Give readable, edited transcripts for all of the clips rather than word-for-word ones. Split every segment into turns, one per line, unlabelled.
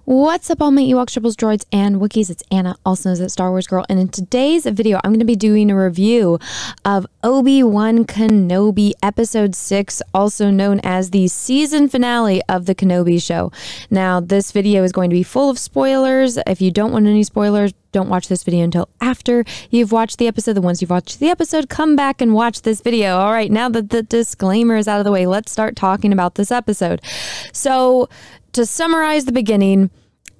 What's up, all my Ewoks, Tribbles, Droids, and Wookiees? It's Anna, also known as Star Wars Girl, and in today's video, I'm going to be doing a review of Obi-Wan Kenobi Episode 6, also known as the season finale of the Kenobi show. Now, this video is going to be full of spoilers. If you don't want any spoilers, don't watch this video until after you've watched the episode. Once you've watched the episode, come back and watch this video. All right, now that the disclaimer is out of the way, let's start talking about this episode. So, to summarize the beginning,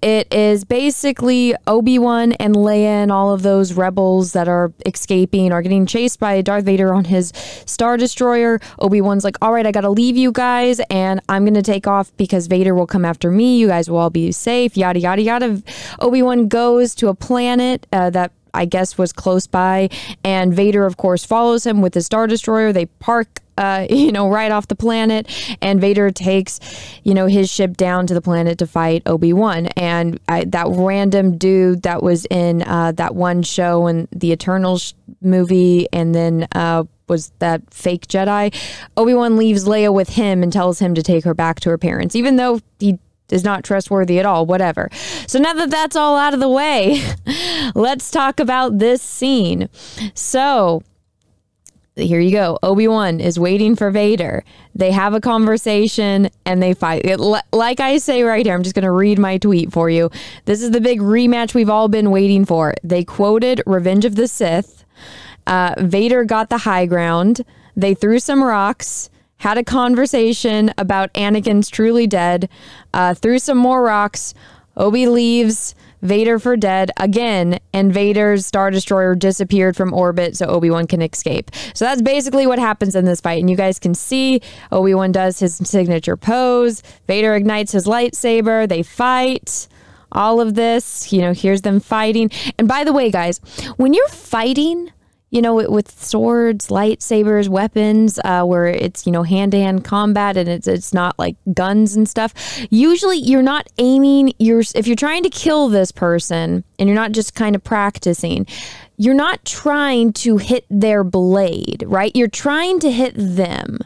it is basically Obi-Wan and Leia and all of those rebels that are escaping are getting chased by Darth Vader on his Star Destroyer. Obi-Wan's like, all right, I gotta leave you guys and I'm gonna take off because Vader will come after me. You guys will all be safe, yada, yada, yada. Obi-Wan goes to a planet that I guess was close by, and Vader, of course, follows him with his Star Destroyer. They park right off the planet, and Vader takes, his ship down to the planet to fight Obi-Wan. And that random dude that was in that one show in the Eternals movie, and then was that fake Jedi, Obi-Wan leaves Leia with him and tells him to take her back to her parents, even though he is not trustworthy at all, whatever. So now that that's all out of the way, let's talk about this scene. So here you go. Obi-Wan is waiting for Vader. They have a conversation and they fight. Like I say right here, I'm just going to read my tweet for you. This is the big rematch we've all been waiting for. They quoted Revenge of the Sith. Vader got the high ground. They threw some rocks, had a conversation about Anakin's truly dead, threw some more rocks. Obi leaves Vader for dead again, and Vader's Star Destroyer disappeared from orbit so Obi-Wan can escape. So that's basically what happens in this fight, and you guys can see Obi-Wan does his signature pose. Vader ignites his lightsaber. They fight. All of this, here's them fighting. And by the way, guys, when you're fighting, with swords, lightsabers, weapons, where it's, hand-to-hand combat and it's not like guns and stuff. Usually you're not aiming, if you're trying to kill this person and you're not just kind of practicing, you're not trying to hit their blade, right? You're trying to hit them.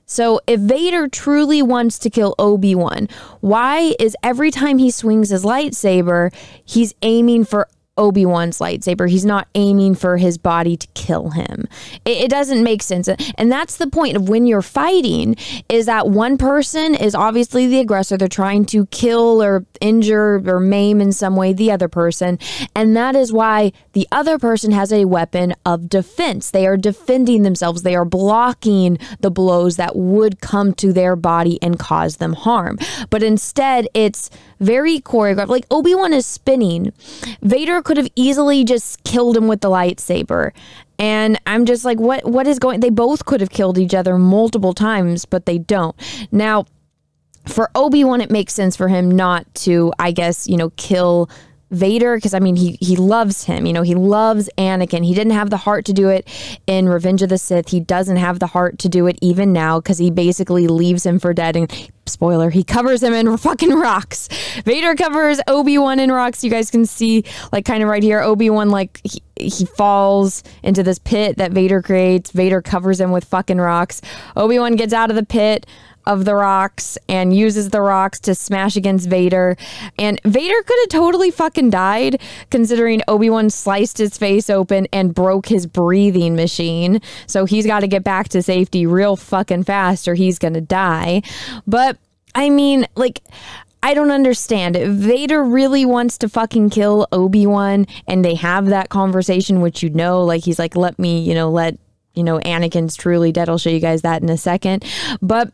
So if Vader truly wants to kill Obi-Wan, why is every time he swings his lightsaber, he's aiming for Obi-Wan's lightsaber? He's not aiming for his body to kill him. It doesn't make sense. And that's the point of when you're fighting, is that one person is obviously the aggressor. They're trying to kill or injure or maim in some way the other person. And that is why the other person has a weapon of defense. They are defending themselves. They are blocking the blows that would come to their body and cause them harm. But instead, it's very choreographed. Like, Obi-Wan is spinning. Vader could have easily just killed him with the lightsaber. And I'm just like, what is going... They both could have killed each other multiple times, but they don't. Now, for Obi-Wan, it makes sense for him not to, I guess, kill Vader, because, I mean, he loves him. He loves Anakin. He didn't have the heart to do it in Revenge of the Sith. He doesn't have the heart to do it even now, because he basically leaves him for dead. And spoiler, he covers him in fucking rocks. Vader covers Obi-Wan in rocks. You guys can see, like, kind of right here, Obi-Wan, like, he falls into this pit that Vader creates. Vader covers him with fucking rocks. Obi-Wan gets out of the pit of the rocks and uses the rocks to smash against Vader. And Vader could have totally fucking died, considering Obi-Wan sliced his face open and broke his breathing machine. So he's got to get back to safety real fucking fast or he's gonna die. But I mean, like, I don't understand. If Vader really wants to fucking kill Obi-Wan and they have that conversation, which like, he's like, let me, let Anakin's truly dead. I'll show you guys that in a second. But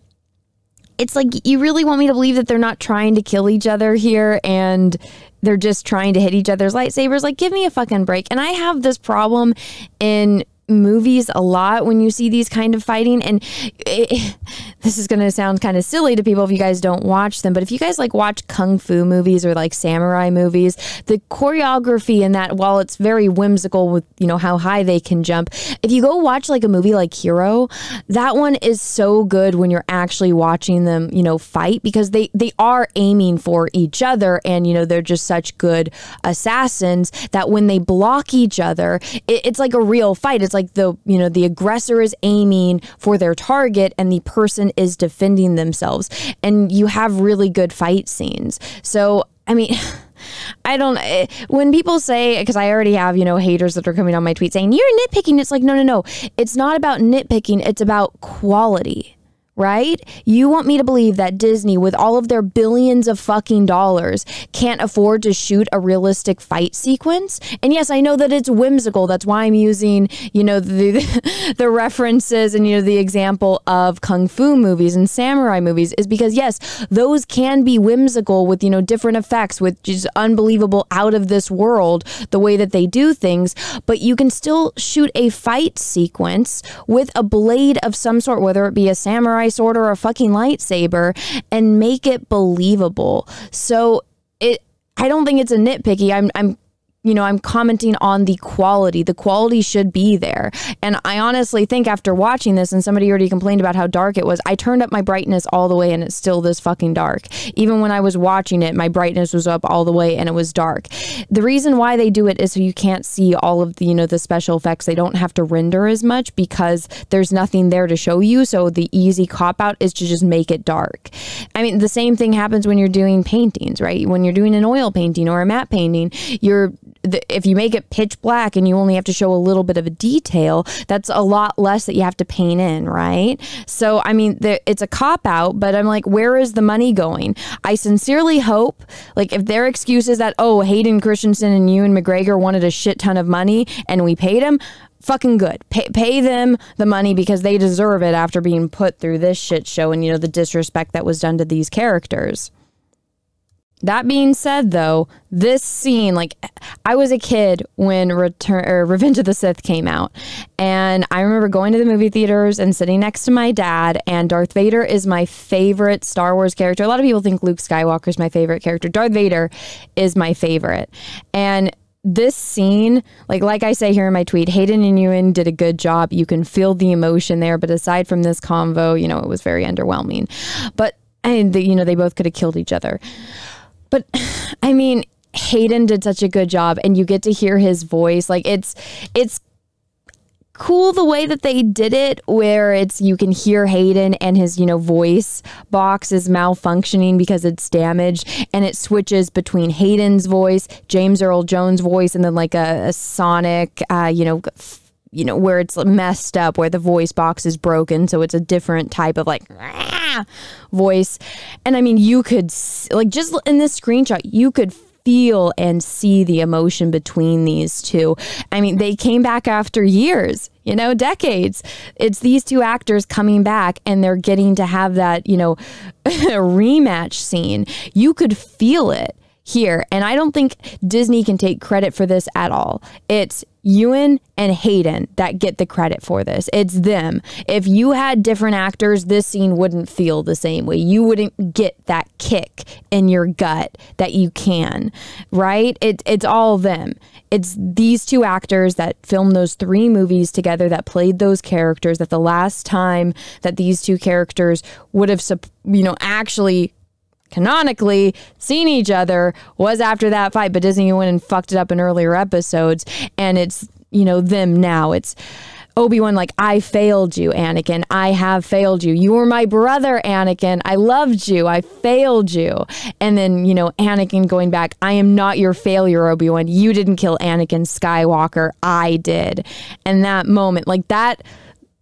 it's like, you really want me to believe that they're not trying to kill each other here and they're just trying to hit each other's lightsabers? Like, give me a fucking break. And I have this problem in movies a lot when you see these kind of fighting, and this is going to sound kind of silly to people if you guys don't watch them, but if you guys like watch kung fu movies or like samurai movies, the choreography in that, while it's very whimsical with how high they can jump, if you go watch like a movie like Hero, that one is so good when you're actually watching them fight, because they are aiming for each other, and they're just such good assassins that when they block each other, it's like a real fight. It's like the aggressor is aiming for their target and the person is defending themselves, and you have really good fight scenes. So I mean, I don't, when people say, because I already have, haters that are coming on my tweet saying, you're nitpicking. It's like, no. It's not about nitpicking. It's about quality. Right? You want me to believe that Disney, with all of their billions of fucking dollars, can't afford to shoot a realistic fight sequence? And yes, I know that it's whimsical. That's why I'm using, the references and, the example of kung fu movies and samurai movies, is because, yes, those can be whimsical with, different effects, with just unbelievable, out of this world, the way that they do things. But you can still shoot a fight sequence with a blade of some sort, whether it be a samurai sword or a fucking lightsaber, and make it believable. So I don't think it's a nitpicky. I'm commenting on the quality. The quality should be there. And I honestly think after watching this, and somebody already complained about how dark it was, I turned up my brightness all the way and it's still this fucking dark. Even when I was watching it, my brightness was up all the way and it was dark. The reason why they do it is so you can't see all of the, the special effects. They don't have to render as much because there's nothing there to show you. So the easy cop out is to just make it dark. I mean, the same thing happens when you're doing paintings, right? When you're doing an oil painting or a matte painting, if you make it pitch black and you only have to show a little bit of a detail, that's a lot less that you have to paint in, right? So, I mean, it's a cop-out, but I'm like, where is the money going? I sincerely hope, like, if their excuse is that, oh, Hayden Christensen and Ewan McGregor wanted a shit ton of money and we paid them, fucking good. Pay them the money because they deserve it after being put through this shit show and, the disrespect that was done to these characters. That being said, though, this scene, like, I was a kid when Revenge of the Sith came out, and I remember going to the movie theaters and sitting next to my dad, and Darth Vader is my favorite Star Wars character. A lot of people think Luke Skywalker is my favorite character. Darth Vader is my favorite. And this scene, like I say here in my tweet, Hayden and Ewan did a good job. You can feel the emotion there, but aside from this convo, it was very underwhelming. But, they both could have killed each other. But I mean, Hayden did such a good job, and you get to hear his voice. Like, it's cool the way that they did it, where you can hear Hayden and his, voice box is malfunctioning because it's damaged, and it switches between Hayden's voice, James Earl Jones' voice, and then like a sonic, where it's messed up, where the voice box is broken. So it's a different type of like voice. And I mean, you could, like, just in this screenshot, you could feel and see the emotion between these two. I mean, they came back after years, decades. It's these two actors coming back and they're getting to have that, rematch scene. You could feel it here. And I don't think Disney can take credit for this at all. It's Ewan and Hayden that get the credit for this. It's them. If you had different actors, this scene wouldn't feel the same way. You wouldn't get that kick in your gut that you can, right? It's all them. It's these two actors that filmed those 3 movies together, that played those characters, that the last time that these two characters would have, actually canonically seen each other was after that fight, but Disney went and fucked it up in earlier episodes, and it's them now. It's Obi-Wan like, I failed you, Anakin. I have failed you. You were my brother, Anakin. I loved you. I failed you. And then, Anakin going back, I am not your failure, Obi-Wan. You didn't kill Anakin Skywalker. I did. And that moment, like that,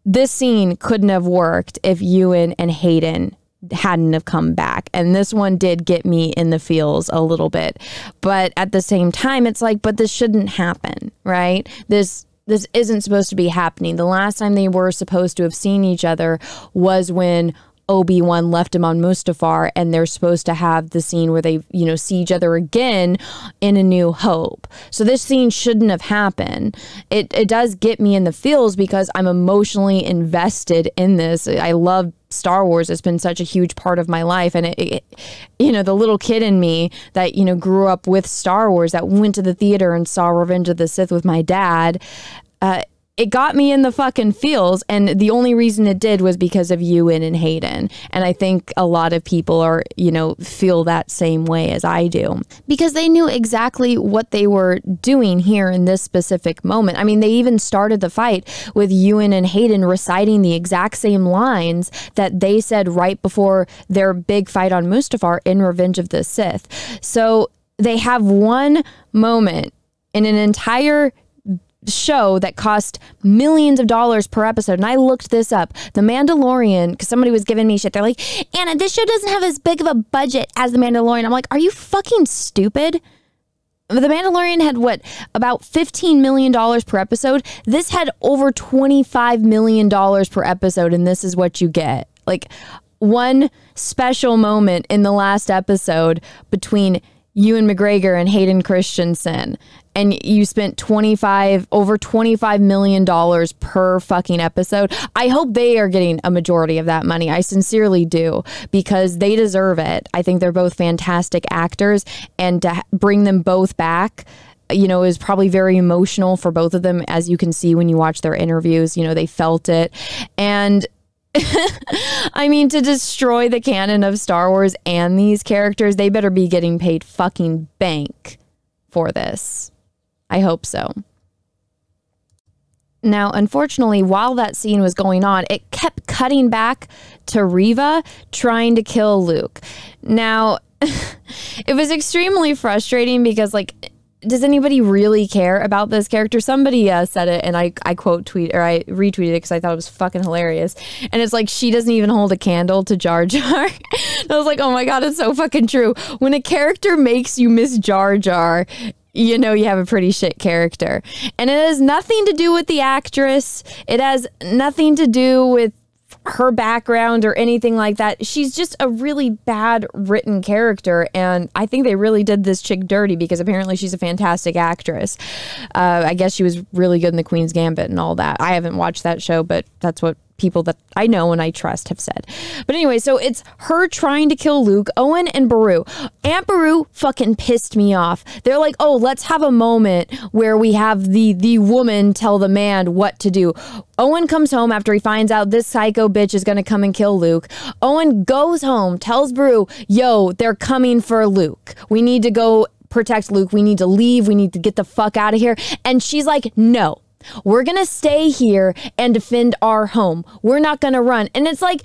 this scene couldn't have worked if Ewan and Hayden hadn't have come back. And this one did get me in the feels a little bit. But at the same time, it's like, but this shouldn't happen, right? This isn't supposed to be happening. The last time they were supposed to have seen each other was when Obi-Wan left him on Mustafar, and they're supposed to have the scene where they, see each other again in A New Hope. So this scene shouldn't have happened. It does get me in the feels because I'm emotionally invested in this. I love Star Wars. It's been such a huge part of my life. And the little kid in me that, grew up with Star Wars, that went to the theater and saw Revenge of the Sith with my dad, it got me in the fucking feels, and the only reason it did was because of Ewan and Hayden. And I think a lot of people are, you know, feel that same way as I do, because they knew exactly what they were doing here in this specific moment. I mean, they even started the fight with Ewan and Hayden reciting the exact same lines that they said right before their big fight on Mustafar in Revenge of the Sith. So they have one moment in an entire show that cost millions of dollars per episode. And I looked this up. The Mandalorian, because somebody was giving me shit. They're like, Anna, this show doesn't have as big of a budget as The Mandalorian. I'm like, are you fucking stupid? The Mandalorian had what, about $15 million per episode? This had over $25 million per episode, and this is what you get. Like, one special moment in the last episode between Ewan McGregor and Hayden Christensen, and you spent over $25 million per fucking episode. I hope they are getting a majority of that money. I sincerely do, because they deserve it. I think they're both fantastic actors, and to bring them both back, you know, is probably very emotional for both of them. As you can see when you watch their interviews, you know, they felt it. And I mean, to destroy the canon of Star Wars and these characters, they better be getting paid fucking bank for this. I hope so. Now, unfortunately, while that scene was going on, it kept cutting back to Reva trying to kill Luke. Now, it was extremely frustrating because, like, does anybody really care about this character? Somebody said it, and I retweeted it because I thought it was fucking hilarious. And it's like, she doesn't even hold a candle to Jar Jar. I was like, oh my God, it's so fucking true. When a character makes you miss Jar Jar, you know you have a pretty shit character. And it has nothing to do with the actress. It has nothing to do with her background or anything like that. She's just a really bad written character, and I think they really did this chick dirty, because apparently she's a fantastic actress. I guess she was really good in The Queen's Gambit and all that. I haven't watched that show, but that's what people that I know and I trust have said. But anyway, so it's her trying to kill Luke, Owen and Beru. Aunt Beru fucking pissed me off. They're like, oh, let's have a moment where we have the woman tell the man what to do. Owen comes home after he finds out this psycho bitch is gonna come and kill Luke. Owen goes home, tells Beru, yo, they're coming for Luke. We need to go protect Luke. We need to leave. We need to get the fuck out of here. And she's like, no. We're going to stay here and defend our home. We're not going to run. And it's like,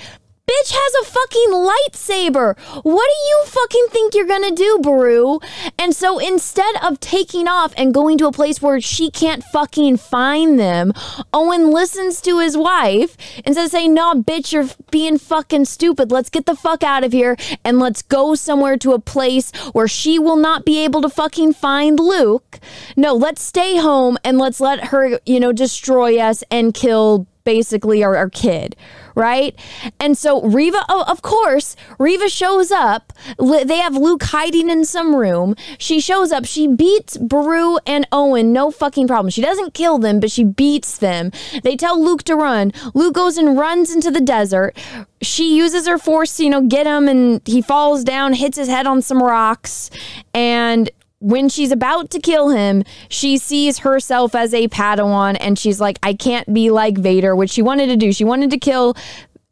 bitch has a fucking lightsaber. What do you fucking think you're going to do, Beru? And so instead of taking off and going to a place where she can't fucking find them, Owen listens to his wife instead of saying, no, bitch, you're being fucking stupid. Let's get the fuck out of here and let's go somewhere to a place where she will not be able to fucking find Luke. No, let's stay home and let's let her, you know, destroy us and kill basically our kid, right? And so Reva, of course, Reva shows up. They have Luke hiding in some room. She shows up. She beats Beru and Owen, no fucking problem. She doesn't kill them, but she beats them. They tell Luke to run. Luke goes and runs into the desert. She uses her force to, you know, get him, and he falls down, hits his head on some rocks, and when she's about to kill him, she sees herself as a Padawan, and she's like, I can't be like Vader, which she wanted to do. She wanted to kill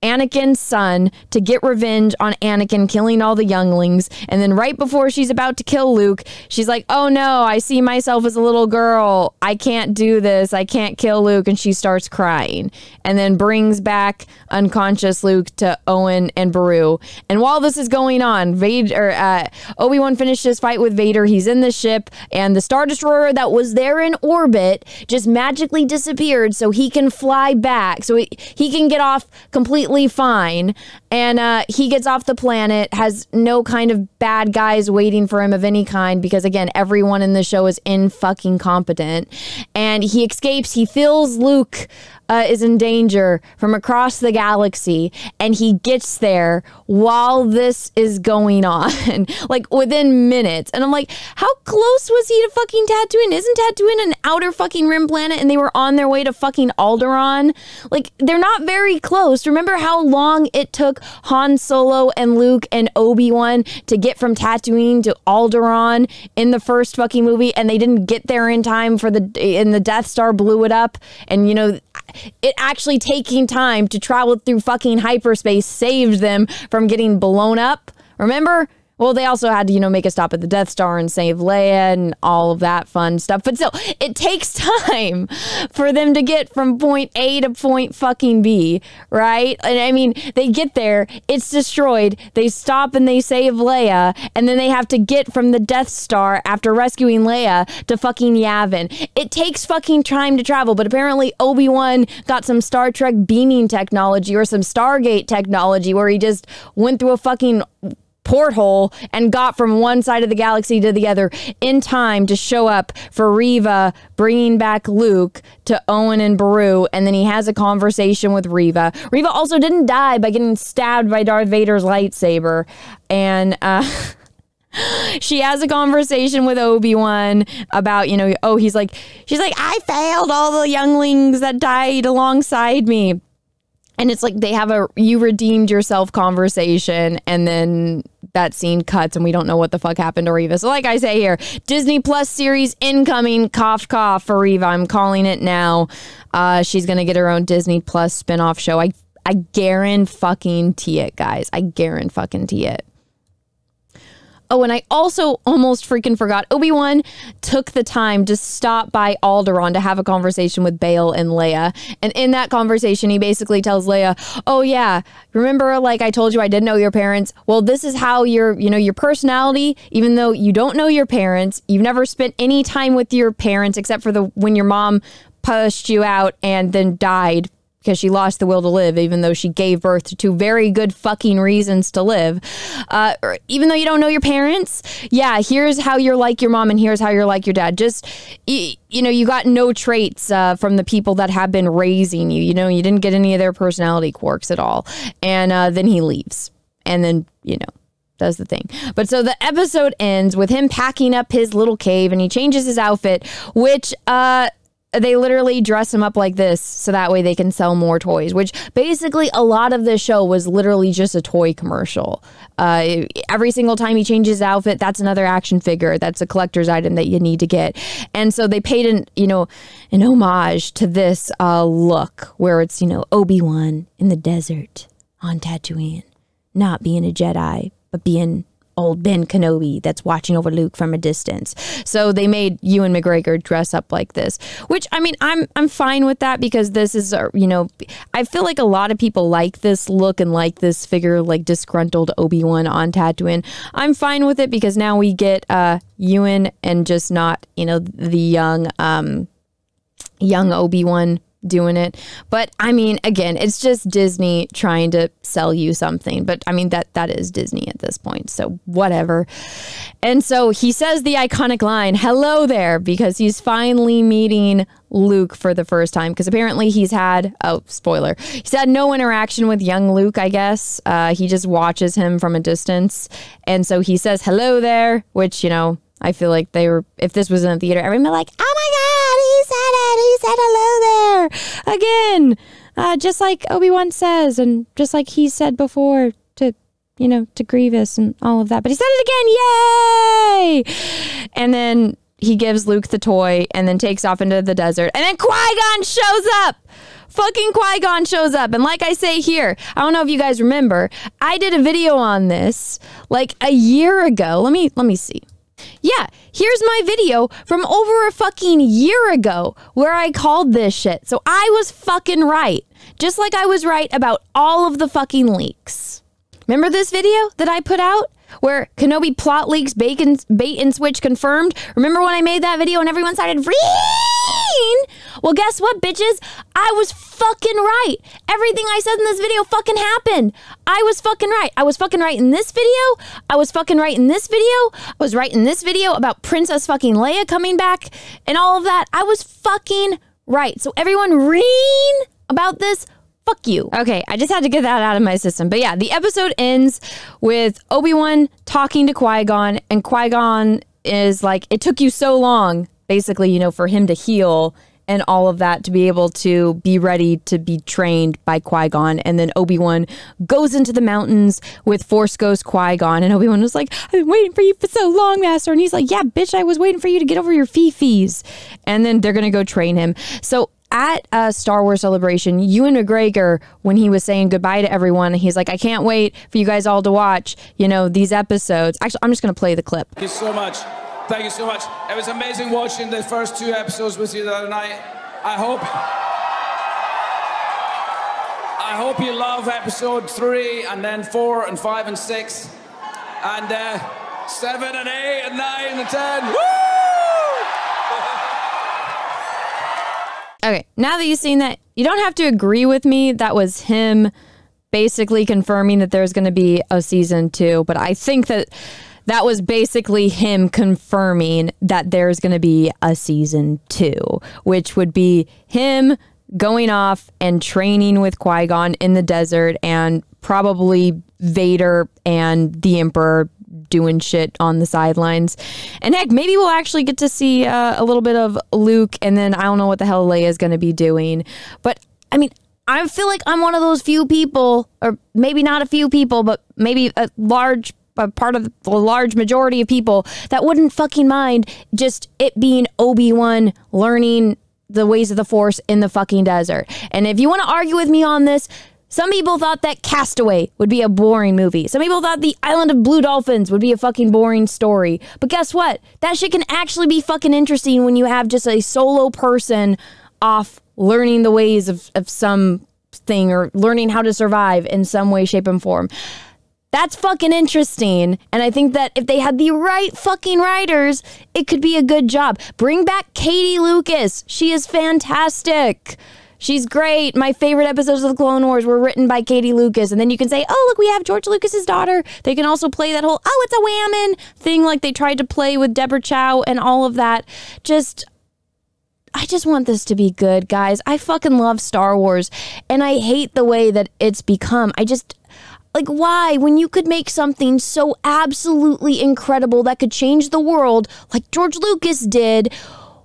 Anakin's son to get revenge on Anakin killing all the younglings. And then right before she's about to kill Luke, she's like, oh no, I see myself as a little girl. I can't do this. I can't kill Luke. And she starts crying and then brings back unconscious Luke to Owen and Beru. And while this is going on, Obi-Wan finished his fight with Vader. He's in the ship, and the Star Destroyer that was there in orbit just magically disappeared so he can fly back. So he can get off completely fine, and he gets off the planet, has no kind of bad guys waiting for him of any kind, because again, everyone in the show is fucking competent, and he escapes. He fills Luke is in danger from across the galaxy, and he gets there while this is going on, like within minutes. And I'm like, how close was he to fucking Tatooine? Isn't Tatooine an outer fucking rim planet, and they were on their way to fucking Alderaan? Like, they're not very close. Remember how long it took Han Solo and Luke and Obi-Wan to get from Tatooine to Alderaan in the first fucking movie, and they didn't get there in time for the Death Star blew it up. And, you know, it actually taking time to travel through fucking hyperspace saved them from getting blown up. Remember? Well, they also had to, you know, make a stop at the Death Star and save Leia and all of that fun stuff. But still, it takes time for them to get from point A to point fucking B, right? And I mean, they get there, it's destroyed, they stop and they save Leia, and then they have to get from the Death Star after rescuing Leia to fucking Yavin. It takes fucking time to travel, but apparently Obi-Wan got some Star Trek beaming technology or some Stargate technology where he just went through a fucking porthole and got from one side of the galaxy to the other in time to show up for Reva bringing back Luke to Owen and Beru, and then he has a conversation with Reva. Reva also didn't die by getting stabbed by Darth Vader's lightsaber, and she has a conversation with Obi-Wan about, you know, oh, she's like, I failed all the younglings that died alongside me. And it's like they have a you redeemed yourself conversation, and then that scene cuts and we don't know what the fuck happened to Reva. So like I say here, Disney Plus series incoming, cough cough for Reva. I'm calling it now. She's going to get her own Disney Plus spinoff show. I guarantee it, guys. I guarantee it. Oh, and I also almost freaking forgot. Obi-Wan took the time to stop by Alderaan to have a conversation with Bail and Leia. And in that conversation, he basically tells Leia, oh yeah, remember like I told you I didn't know your parents? Well, this is how your personality, even though you don't know your parents, you've never spent any time with your parents except for when your mom pushed you out and then died because she lost the will to live, even though she gave birth to two very good fucking reasons to live. Even though you don't know your parents, yeah, here's how you're like your mom and here's how you're like your dad. Just, you know, you got no traits from the people that have been raising you. You know, you didn't get any of their personality quirks at all. And then he leaves. And then, you know, does the thing. But so the episode ends with him packing up his little cave, and he changes his outfit, which, they literally dress him up like this so that way they can sell more toys, which basically a lot of this show was literally just a toy commercial. Every single time he changes his outfit, that's another action figure. That's a collector's item that you need to get. And so they paid an homage to this look where it's, you know, Obi-Wan in the desert on Tatooine, not being a Jedi, but being old Ben Kenobi that's watching over Luke from a distance. So they made Ewan McGregor dress up like this, which, I mean, I'm fine with that because this is, you know, I feel like a lot of people like this look and like this figure, like disgruntled Obi-Wan on Tatooine. I'm fine with it because now we get Ewan and just not, you know, the young Obi-Wan doing it. But I mean, again, it's just Disney trying to sell you something. But I mean, that is Disney at this point, so whatever. And so he says the iconic line, hello there, because he's finally meeting Luke for the first time, because apparently he's had, oh, spoiler, he's had no interaction with young Luke, I guess. He just watches him from a distance. And so he says hello there, which, you know, I feel like they were, if this was in a theater, everyone would be like, oh my God, he said hello there again. Just like Obi-Wan says, and just like he said before to, you know, to Grievous and all of that. But he said it again, yay! And then he gives Luke the toy and then takes off into the desert. And then Qui-Gon shows up! Fucking Qui-Gon shows up. And like I say here, I don't know if you guys remember, I did a video on this like a year ago. Let me see. Yeah, here's my video from over a fucking year ago where I called this shit. So I was fucking right. Just like I was right about all of the fucking leaks. Remember this video that I put out? Where Kenobi plot leaks, bait and switch confirmed? Remember when I made that video and everyone started freaking? Well, guess what, bitches? I was fucking right. Everything I said in this video fucking happened. I was fucking right. I was fucking right in this video. I was fucking right in this video. I was right in this video about Princess fucking Leia coming back and all of that. I was fucking right. So everyone about this, fuck you. Okay, I just had to get that out of my system. But yeah, the episode ends with Obi-Wan talking to Qui-Gon, and Qui-Gon is like, it took you so long, basically, you know, for him to heal and all of that, to be able to be ready to be trained by Qui-Gon. And then Obi-Wan goes into the mountains with Force Ghost Qui-Gon, and Obi-Wan was like, I've been waiting for you for so long, Master. And he's like, yeah, bitch, I was waiting for you to get over your fifis. And then they're gonna go train him. So at a Star Wars Celebration, Ewan McGregor, when he was saying goodbye to everyone, he's like, I can't wait for you guys all to watch, you know, these episodes. Actually, I'm just gonna play the clip.
Thank you so much. Thank you so much. It was amazing watching the first 2 episodes with you the other night. I hope you love episode 3 and then 4 and 5 and 6 and 7 and 8 and 9 and 10. Woo!
Okay, now that you've seen that, you don't have to agree with me. That was him basically confirming that there's going to be a season 2, but I think that that was basically him confirming that there's going to be a season 2, which would be him going off and training with Qui-Gon in the desert, and probably Vader and the Emperor doing shit on the sidelines. And heck, maybe we'll actually get to see a little bit of Luke, and then I don't know what the hell Leia's going to be doing. But I mean, I feel like I'm one of those few people, or maybe not a few people, but maybe a part of the large majority of people that wouldn't fucking mind just it being Obi-Wan learning the ways of the Force in the fucking desert. And if you want to argue with me on this, some people thought that Castaway would be a boring movie. Some people thought The Island of Blue Dolphins would be a fucking boring story. But guess what? That shit can actually be fucking interesting when you have just a solo person off learning the ways of something, or learning how to survive in some way, shape, and form. That's fucking interesting, and I think that if they had the right fucking writers, it could be a good job. Bring back Katie Lucas. She is fantastic. She's great. My favorite episodes of the Clone Wars were written by Katie Lucas, and then you can say, oh, look, we have George Lucas's daughter. They can also play that whole, oh, it's a whammon thing like they tried to play with Deborah Chow and all of that. I just want this to be good, guys. I fucking love Star Wars, and I hate the way that it's become. Like, why? When you could make something so absolutely incredible that could change the world, like George Lucas did,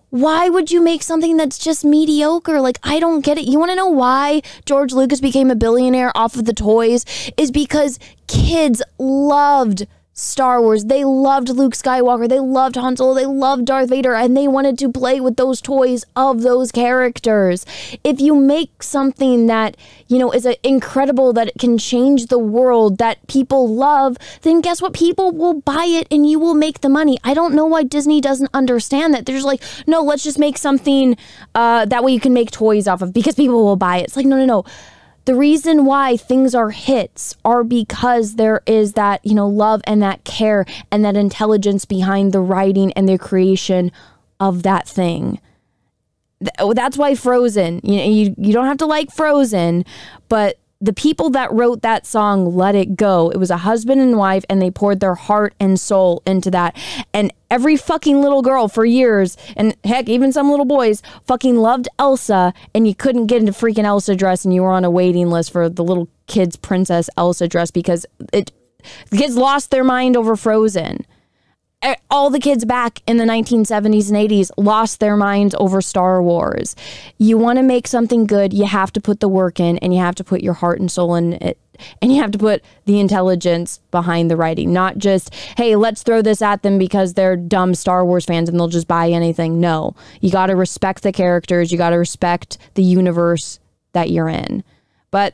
why would you make something that's just mediocre? Like, I don't get it. You want to know why George Lucas became a billionaire off of the toys? Is because kids loved Star Wars. They loved Luke Skywalker. They loved Han Solo. They loved Darth Vader, and they wanted to play with those toys of those characters. If you make something that, you know, is incredible, that it can change the world, that people love, then guess what? People will buy it and you will make the money. I don't know why Disney doesn't understand that. They're just like, no, let's just make something that way you can make toys off of, because people will buy it. It's like, no. The reason why things are hits are because there is that, you know, love and that care and that intelligence behind the writing and the creation of that thing. That's why Frozen, you know, you don't have to like Frozen, but the people that wrote that song, Let It Go, it was a husband and wife, and they poured their heart and soul into that. And every fucking little girl for years, and heck, even some little boys, fucking loved Elsa, and you couldn't get into freaking Elsa dress, and you were on a waiting list for the little kids' Princess Elsa dress because the kids lost their mind over Frozen. All the kids back in the 1970s and 80s lost their minds over Star Wars. You want to make something good, you have to put the work in, and you have to put your heart and soul in it, and you have to put the intelligence behind the writing. Not just, hey, let's throw this at them because they're dumb Star Wars fans and they'll just buy anything. No, you got to respect the characters. You got to respect the universe that you're in. But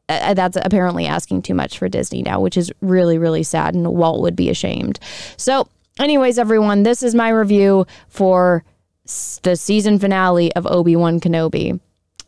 that's apparently asking too much for Disney now, which is really, really sad, and Walt would be ashamed. So anyways, everyone, this is my review for the season finale of Obi-Wan Kenobi.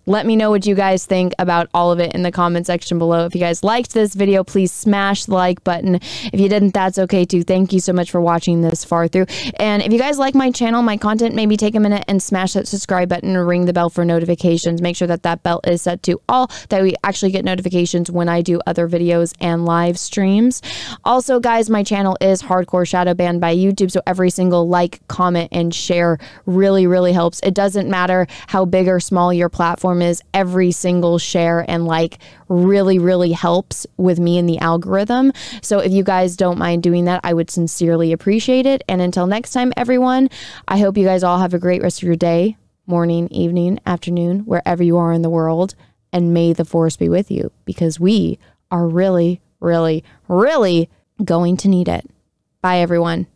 Let me know what you guys think about all of it in the comment section below. If you guys liked this video, please smash the like button. If you didn't, that's okay too. Thank you so much for watching this far through. And if you guys like my channel, my content, maybe take a minute and smash that subscribe button and ring the bell for notifications. Make sure that that bell is set to all, that we actually get notifications when I do other videos and live streams. Also, guys, my channel is hardcore shadow banned by YouTube, so every single like, comment, and share really, really helps. It doesn't matter how big or small your platform platform is every single share and like really helps with me in the algorithm. So if you guys don't mind doing that, I would sincerely appreciate it. And until next time, everyone, I hope you guys all have a great rest of your day, morning, evening, afternoon, wherever you are in the world. And may the force be with you, because we are really going to need it. Bye, everyone.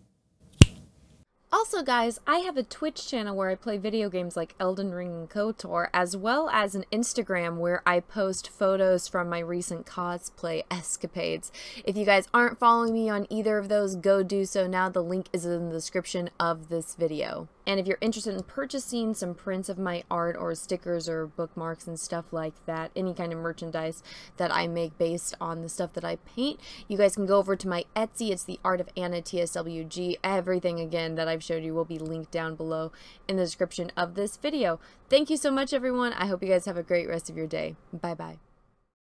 Also, guys, I have a Twitch channel where I play video games like Elden Ring and KOTOR, as well as an Instagram where I post photos from my recent cosplay escapades. If you guys aren't following me on either of those, go do so now. The link is in the description of this video. And if you're interested in purchasing some prints of my art or stickers or bookmarks and stuff like that, any kind of merchandise that I make based on the stuff that I paint, you guys can go over to my Etsy. It's The Art of Anna, TSWG. Everything, again, that I've showed you will be linked down below in the description of this video. Thank you so much, everyone. I hope you guys have a great rest of your day. Bye-bye.